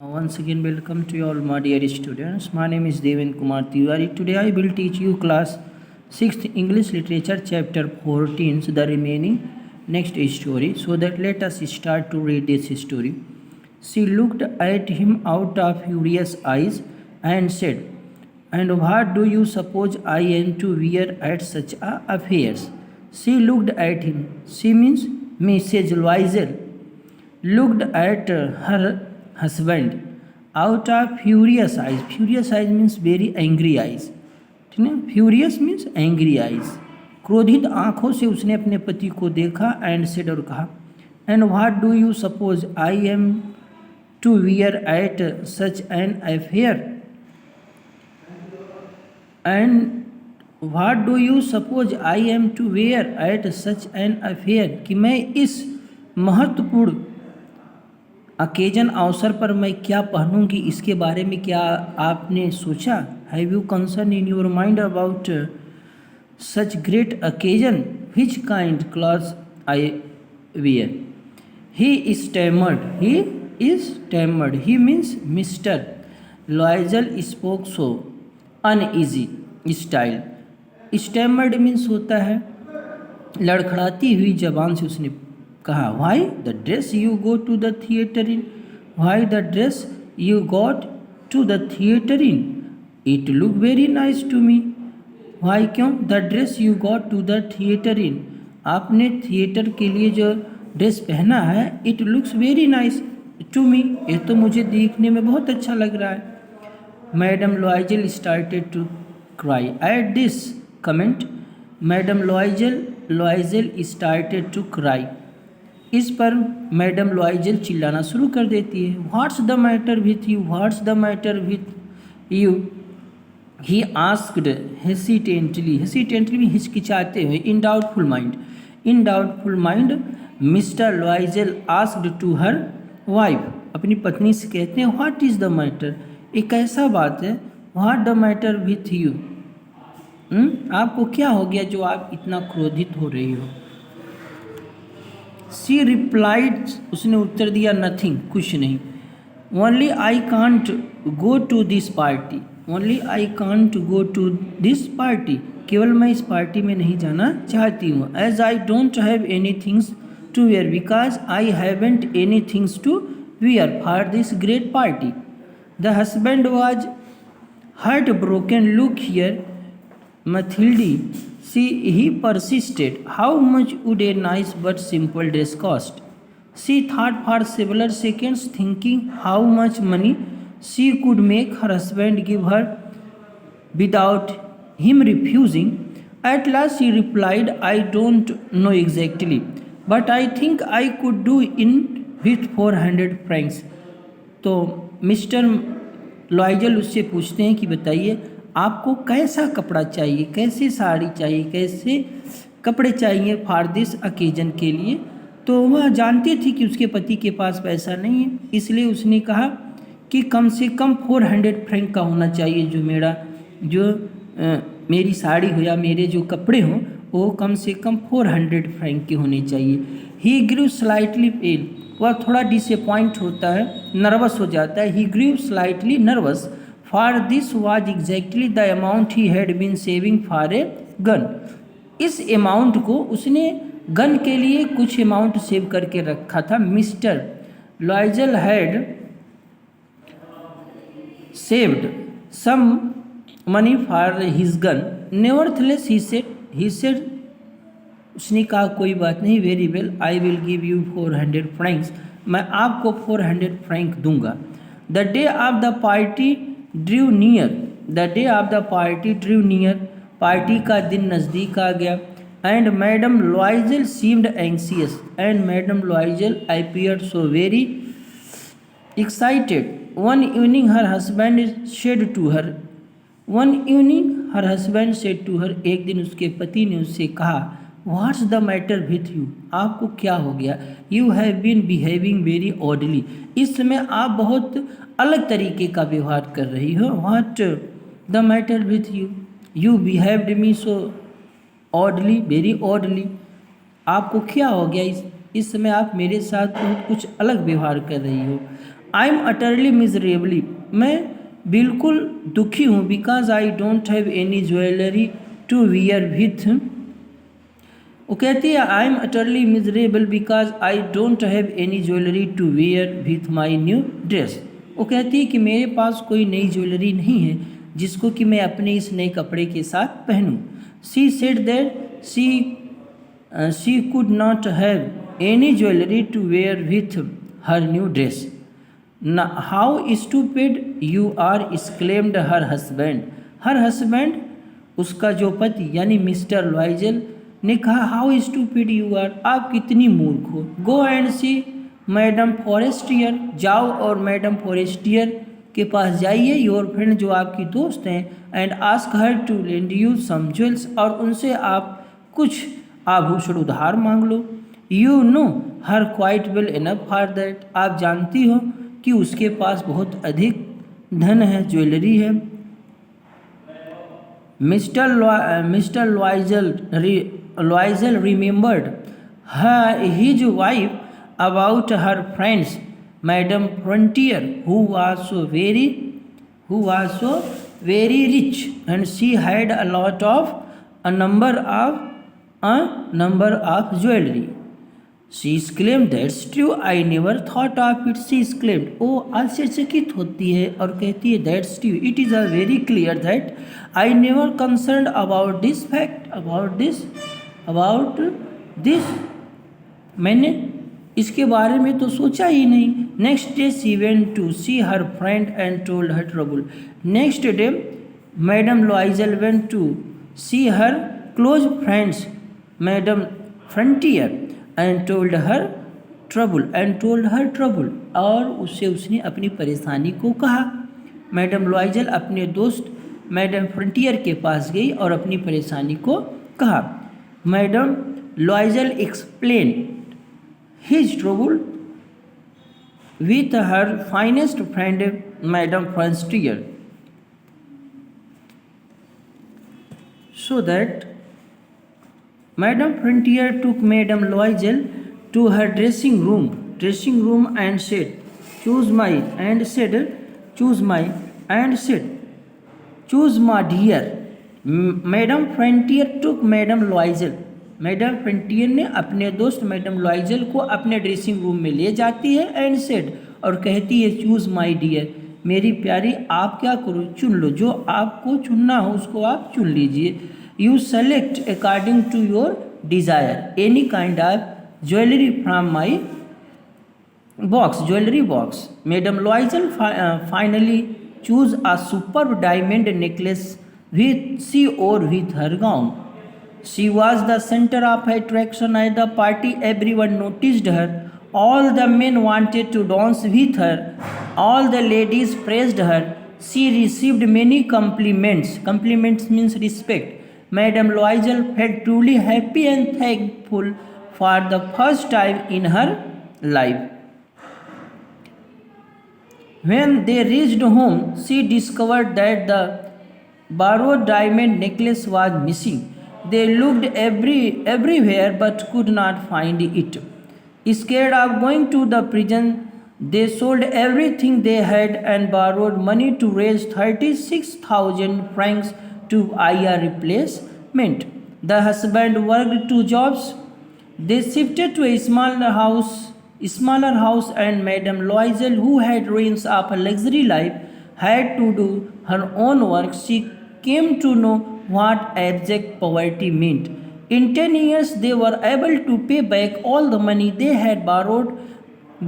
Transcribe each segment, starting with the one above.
Once again, welcome to you all, my dear students. My name is Devin Kumar Tiwari. Today, I will teach you class 6th English Literature, chapter 14, so the remaining next story. So that let us start to read this story. She looked at him out of furious eyes and said, "And what do you suppose I am to wear at such affairs?" She looked at him. She means Mrs. Loisel looked at her husband out of furious eyes. Furious eyes means very angry eyes. ठीक है, furious means angry eyes. क्रोधित आंखों से उसने अपने पति को देखा एंड सेड और कहा, and what do you suppose I am to wear at such an affair. And what do you suppose I am to wear at such an affair, कि मैं इस महत्वपूर्ण अकेजन अवसर पर मैं क्या पहनूंगी, इसके बारे में क्या आपने सोचा. Have you concern in your mind about such great occasion, which kind clothes I wear. He stammered, he means mister Loisel spoke so uneasy style. Stammered means होता है लड़खड़ाती हुई जबान से उसने कहा, why the dress you go to the theatre in, why the dress you got to the theatre in, it look very nice to me. Why क्यों, the dress you got to the theatre in, आपने theatre के लिए जो dress पहना है, it looks very nice to me, ये तो मुझे देखने में बहुत अच्छा लग रहा है. Madam Loisel started to cry at this comment. Madam Loisel started to cry. इस पर मैडम लॉयजल चिल्लाना शुरू कर देती है. What's the matter with you, what's the matter with you, he asked hesitantly में हिचकिचाते हुए. In doubtful mind mister Loisel asked to her wife, अपनी पत्नी से कहते हैं, व्हाट इज़ द मैटर, एक ऐसा बात है, what the matter with you, आपको क्या हो गया जो आप इतना क्रोधित हो रही हो. शी रिप्लाइड, उसने उत्तर दिया, नथिंग, कुछ नहीं. Only I can't go to this party, only I can't go to this party, केवल मैं इस पार्टी में नहीं जाना चाहती हूँ. As I don't have any things to wear, because I haven't any things to wear for this great party. The husband was heart broken. Look here Mathilde, he persisted. How much would a nice but simple dress cost? She thought for several seconds, thinking how much money she could make her husband give her without him refusing. At last she replied, I don't know exactly, but I think I could do in with 400 francs. तो mister लॉयजल उससे पूछते हैं कि बताइए आपको कैसा कपड़ा चाहिए, कैसे साड़ी चाहिए, कैसे कपड़े चाहिए फॉर दिस अकेजन के लिए. तो वह जानती थी कि उसके पति के पास पैसा नहीं है, इसलिए उसने कहा कि कम से कम 400 फ्रैंक का होना चाहिए, जो मेरी साड़ी हो या मेरे जो कपड़े हों वो कम से कम 400 फ्रैंक के होने चाहिए. ही ग्रू स्लाइटली पेल, वह थोड़ा डिसअपॉइंट होता है, नर्वस हो जाता है. He grew slightly nervous, for this was exactly the amount he had been saving for a gun. इस अमाउंट को उसने गन के लिए कुछ अमाउंट सेव करके रखा था. Mister लॉयजल had saved some money for his gun. Nevertheless he said, उसने कहा कोई बात नहीं, very well, I will give you 400 francs, मैं आपको 400 फ्रैंक दूंगा. The day of the party drew near, party का दिन नज़दीक आ गया. And madam लॉयजल seemed anxious, and madam लॉयजल appeared so very excited. One evening her husband said to her, एक दिन उसके पति ने उससे कहा, what's the matter with you, आपको क्या हो गया. You have been behaving very oddly, इस समय आप बहुत अलग तरीके का व्यवहार कर रही हो. What the matter with you, you behaved me so oddly, very oddly, आपको क्या हो गया, इस समय आप मेरे साथ कुछ अलग व्यवहार कर रही हो. आई एम अटरली मिजरेबली, मैं बिल्कुल दुखी हूँ, because I don't have any jewellery to wear with. वो कहती है I am utterly miserable because I don't have any jewellery to wear with my new dress. वो कहती है कि मेरे पास कोई नई ज्वेलरी नहीं है जिसको कि मैं अपने इस नए कपड़े के साथ पहनूं। She said that she could not have any jewellery to wear with her new dress. How stupid you are exclaimed her husband. Her husband उसका जो पति यानी मिस्टर लॉयजल ने कहा हाउ स्टूपिड यू आर, आप कितनी मूर्ख हो। Go and see madam Forestier, जाओ और मैडम फॉरेस्टियर के पास जाइए, योर फ्रेंड जो आपकी दोस्त हैं, and ask her to lend you some jewels, और उनसे आप कुछ आभूषण उधार मांग लो। You know her quite well enough for that, आप जानती हो कि उसके पास बहुत अधिक धन है, ज्वेलरी है। Mister लॉयजल remembered his wife about her friends Madam Frontier who was so very rich, and she had a number of jewelry. She exclaimed, that's true, I never thought of it. She exclaimed, वो आश्चर्यचकित होती है और कहती है that's true, it is a very clear that I never concerned about this fact, about this मैंने इसके बारे में तो सोचा ही नहीं। Next day she went to see her friend and told her trouble. Next day madam Loisel went to see her close friends madam Frontier and told her trouble, और उसने अपनी परेशानी को कहा। मैडम लॉयजल अपने दोस्त मैडम फ्रंटियर के पास गई और अपनी परेशानी को कहा। Madam लॉयजल explain his trouble with her finest friend Madam Frontier, so that Madam Frontier took Madam Loisel to her dressing room and said, choose my dear. Madam Frontier took Madam Loisel, madam frontier ने अपने दोस्त madam लॉयजल को अपने dressing room में ले जाती है and said, और कहती है चूज़ माय डियर, मेरी प्यारी आप क्या करो, चुन लो, जो आपको चुनना हो उसको आप चुन लीजिए। You select according to your desire any kind of jewellery from my jewellery box. Madam Loisel finally choose a superb diamond necklace with she और with her gown. She was the center of attraction at the party. Everyone noticed her. All the men wanted to dance with her. All the ladies praised her. She received many compliments. Compliments means respect. Madam Loisel felt truly happy and thankful for the first time in her life. When they reached home, she discovered that the borrowed diamond necklace was missing. They looked everywhere but could not find it. Scared of going to the prison, they sold everything they had and borrowed money to raise 36,000 francs to buy a replacement. The husband worked 2 jobs. They shifted to a smaller house, and Madame Loisel, who had dreams of a luxury life, had to do her own work. She came to know what abject poverty meant. In 10 years, they were able to pay back all the money they had borrowed.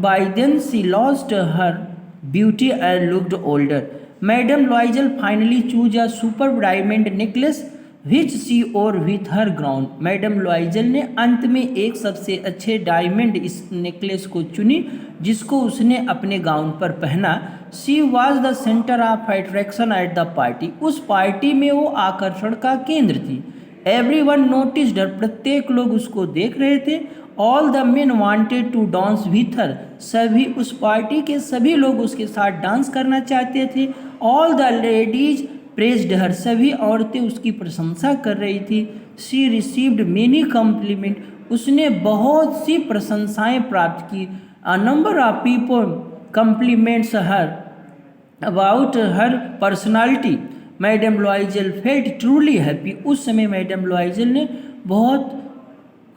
By then, she lost her beauty and looked older. Madame Loisel finally chose a superb diamond necklace which she wore with her gown. Madam लॉयजल ने अंत में एक सबसे अच्छे diamond इस necklace को चुनी जिसको उसने अपने गाउन पर पहना। She was the center of attraction at the party. उस पार्टी में वो आकर्षण का केंद्र थी। Everyone noticed her. प्रत्येक लोग उसको देख रहे थे। All the men wanted to dance with her. सभी उस पार्टी के सभी लोग उसके साथ डांस करना चाहते थे। All the ladies praised her. सभी औरतें उसकी प्रशंसा कर रही थी। She received many compliments. उसने बहुत सी प्रशंसाएं प्राप्त की। A number of people compliments her about her personality. Madam लॉइजल felt truly happy. उस समय मैडम लॉइजल ने बहुत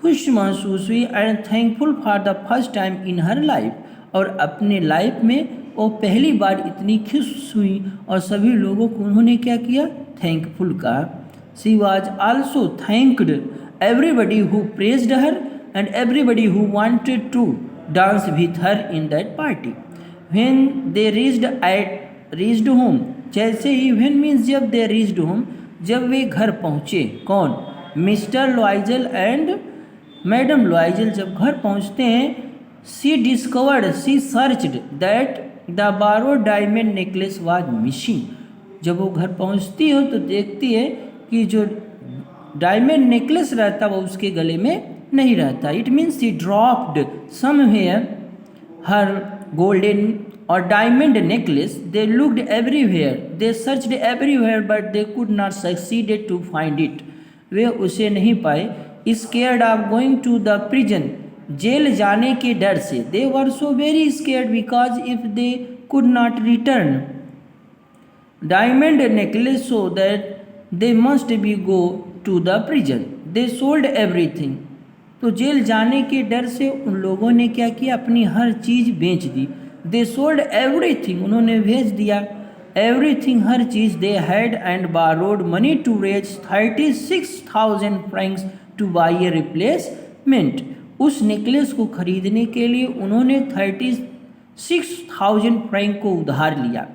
खुश महसूस हुई and thankful for the first time in her life, और अपने लाइफ में वो पहली बार इतनी खुश हुई और सभी लोगों को उन्होंने क्या किया, थैंकफुल कहा। She was also thanked everybody who praised her and everybody who wanted to dance with her in that party. When they reached home, जैसे ही व्हेन मीन्स जब दे रीच्ड होम, जब वे घर पहुँचे, कौन, मिस्टर लॉइजल एंड मैडम लॉइजल जब घर पहुँचते हैं, she discovered, she searched that the borrowed diamond necklace was missing. जब वो घर पहुँचती हो तो देखती है कि जो डायमंड नेकलेस रहता वो उसके गले में नहीं रहता। It means she dropped somewhere her golden or diamond necklace. They looked everywhere, they searched everywhere, but they could not succeeded to find it. वे उसे नहीं पाए। Scared of going to the prison, jail जाने के डर से। They were so very scared because if they could not return diamond necklace, so that they must be go to the prison. They sold everything. तो jail जाने के डर से उन लोगों ने क्या किया, अपनी हर चीज़ बेच दी। दे सोल्ड एवरीथिंग, उन्होंने भेज दिया एवरीथिंग, हर चीज़। They had and borrowed money to raise 36,000 francs to buy a replacement. उस नेकलेस को खरीदने के लिए उन्होंने 36,000 फ्रैंक को उधार लिया।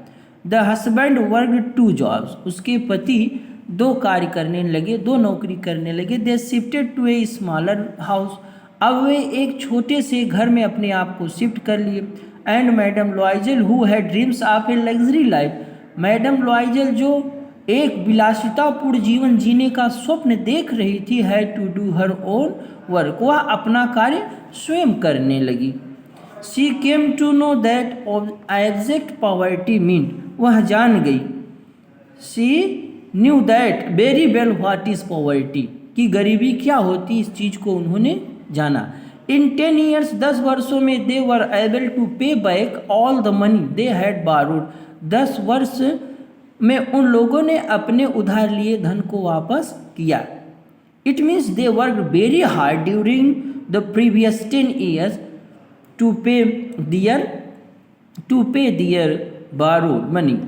द हस्बैंड वर्कड 2 जॉब्स, उसके पति 2 कार्य करने लगे, 2 नौकरी करने लगे। They shifted to a smaller house, अब वे एक छोटे से घर में अपने आप को शिफ्ट कर लिए। And madam लॉइजल who had dreams of a luxury life, madam लॉइजल जो एक विलासितापूर्ण जीवन जीने का स्वप्न देख रही थी, had to do her own work, वह अपना कार्य स्वयं करने लगी। She came to know that abject poverty mean, वह जान गई। She knew that very well what is poverty, कि गरीबी क्या होती, इस चीज़ को उन्होंने जाना। इन 10 years, 10 वर्षों में दे वर एबल टू पे back all the money they had borrowed, 10 वर्ष में उन लोगों ने अपने उधार लिए धन को वापस किया। It means they work very hard during the previous 10 years to pay their borrowed money.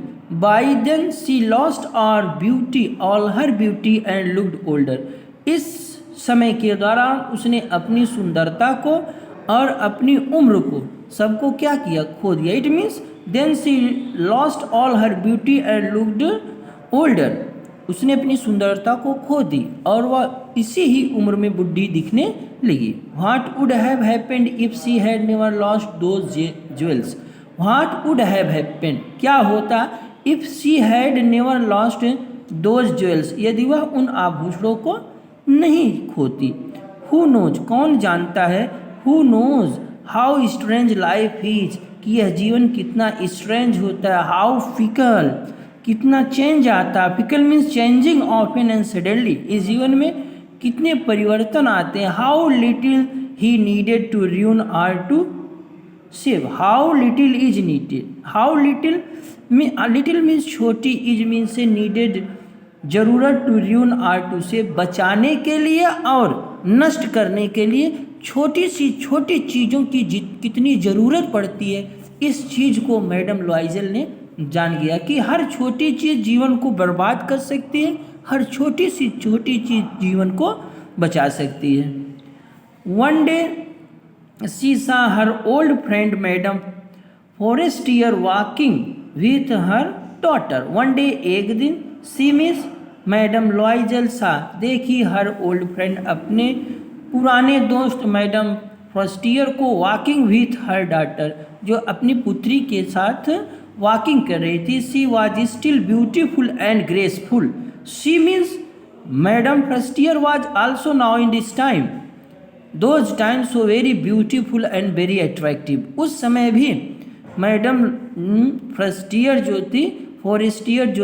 By then she lost all her beauty and looked older, इस समय के दौरान उसने अपनी सुंदरता को और अपनी उम्र को सबको क्या किया, खो दिया। It means then she lost all her beauty and looked older, उसने अपनी सुंदरता को खो दी और वह इसी ही उम्र में बुढ़ी दिखने लगी। What would have happened if she had never lost those jewels, what would have happened, क्या होता if she had never lost those jewels, यदि वह उन आभूषणों को नहीं खोती। हु नोज, कौन जानता है, who knows how strange life is, कि यह जीवन कितना स्ट्रेंज होता है। हाउ फिकल, कितना चेंज आता है। Fickle means changing often and suddenly, इस जीवन में कितने परिवर्तन आते हैं। How little he needed to ruin or to save, how little is needed, how little means छोटी, इज मीन्स से नीडेड जरूरत, to ruin or to save बचाने के लिए और नष्ट करने के लिए छोटी सी छोटी चीज़ों की कितनी ज़रूरत पड़ती है, इस चीज़ को मैडम लॉइजल ने जान गया कि हर छोटी चीज़ जीवन को बर्बाद कर सकती है, हर छोटी सी छोटी चीज़ जीवन को बचा सकती है। वन डे शी सा her old friend madam Forestier walking with her daughter. One day, एक दिन, सी मिस मैडम लॉइजल सा, देखी हर ओल्ड फ्रेंड अपने पुराने दोस्त मैडम फॉरेस्टियर को वॉकिंग विथ हर डॉटर, जो अपनी पुत्री के साथ वॉकिंग कर रही थी। She was still beautiful and graceful, she means madam Forestier was also now in this time, those time so very beautiful and very attractive. उस समय भी मैडम फॉरेस्टियर जो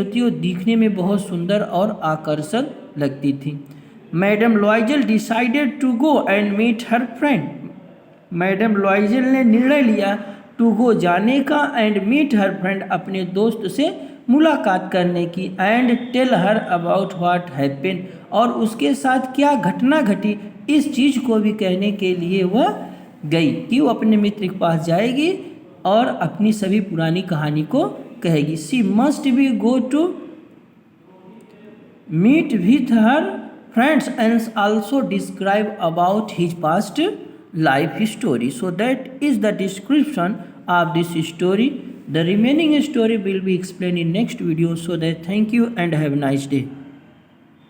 थी वो दिखने में बहुत सुंदर और आकर्षक लगती थी। Madam Loisel decided to go and meet her friend, madam Loisel ने निर्णय लिया टू गो जाने का, एंड मीट हर फ्रेंड अपने दोस्त से मुलाकात करने की, and tell her about what happen और उसके साथ क्या घटना घटी इस चीज़ को भी कहने के लिए वह गई कि वो अपने मित्र के पास जाएगी और अपनी सभी पुरानी कहानी को कहेगी। She must be go to meet with her friends and also describe about his past life story. So that is the description of this story. The remaining story will be explained in next video. So that thank you and have a nice day.